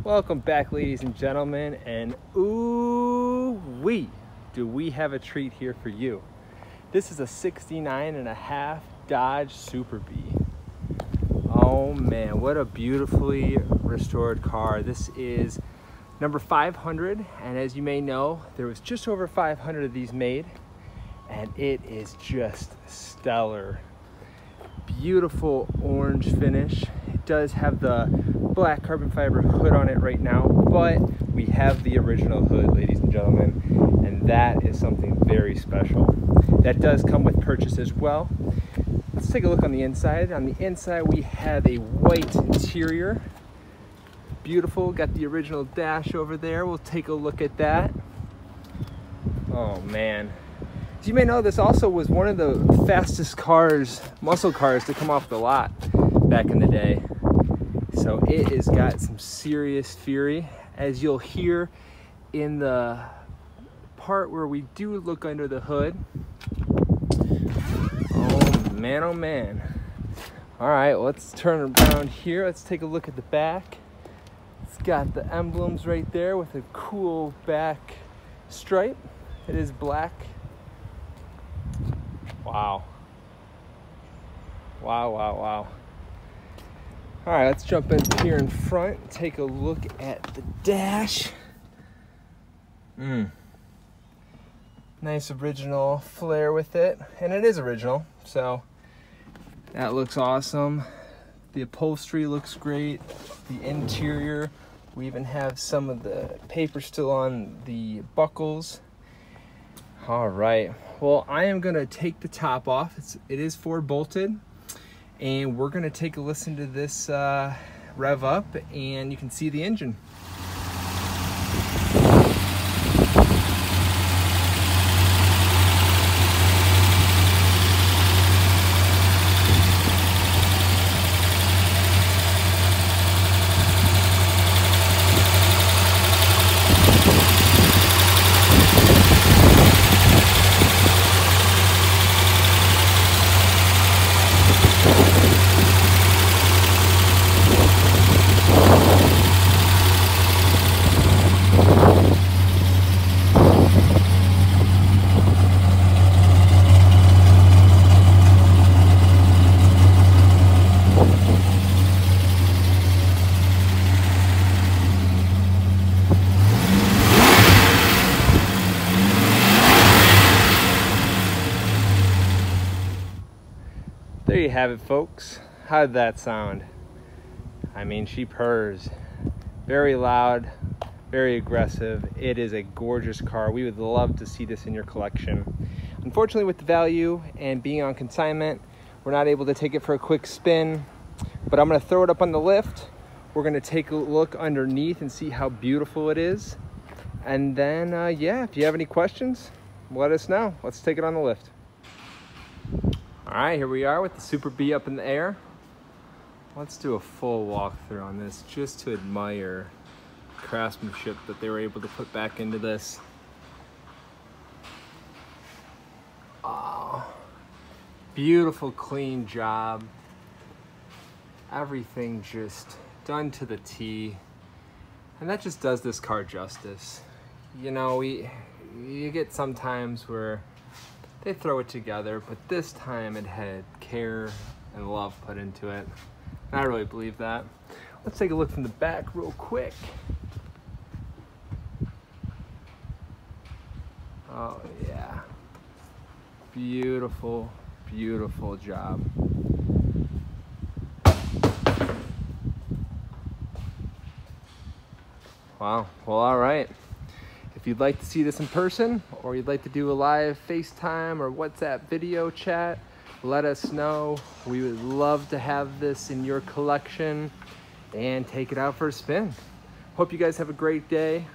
Welcome back, ladies and gentlemen, and ooh-wee, do we have a treat here for you. This is a 69.5 Dodge Super Bee. Oh man, what a beautifully restored car. This is number 500, and as you may know, there was just over 500 of these made, and it is just stellar. Beautiful orange finish. It does have the black carbon fiber hood on it right now, but we have the original hood, ladies and gentlemen, and that is something very special. That does come with purchase as well. Let's take a look on the inside. On the inside, we have a white interior. Beautiful. Got the original dash over there. We'll take a look at that. Oh man. As you may know, this also was one of the fastest cars, muscle cars, to come off the lot back in the day. So it has got some serious fury, as you'll hear in the part where we do look under the hood. Oh man. All right, let's turn around here. Let's take a look at the back. It's got the emblems right there with a cool back stripe. It is black. Wow. All right, let's jump in here in front, take a look at the dash. Nice original flare with it, and it is original, so that looks awesome. The upholstery looks great. The interior, we even have some of the paper still on the buckles. All right, well, I am gonna take the top off. It is 4 bolted, and we're gonna take a listen to this rev up, and you can see the engine. There you have it, folks. How did that sound? I mean, she purrs. Very loud, very aggressive. It is a gorgeous car. We would love to see this in your collection. Unfortunately, with the value and being on consignment, we're not able to take it for a quick spin, but I'm gonna throw it up on the lift. We're gonna take a look underneath and see how beautiful it is. And then, yeah, if you have any questions, let us know. Let's take it on the lift. All right, here we are with the Super Bee up in the air. Let's do a full walkthrough on this just to admire the craftsmanship that they were able to put back into this. Oh, beautiful, clean job. Everything just done to the T. And that just does this car justice. You know, you get some times where they throw it together, but this time it had care and love put into it. And I really believe that. Let's take a look from the back real quick. Oh yeah. Beautiful, beautiful job. Wow, well, all right. If you'd like to see this in person, or you'd like to do a live FaceTime or WhatsApp video chat, let us know. We would love to have this in your collection and take it out for a spin. Hope you guys have a great day.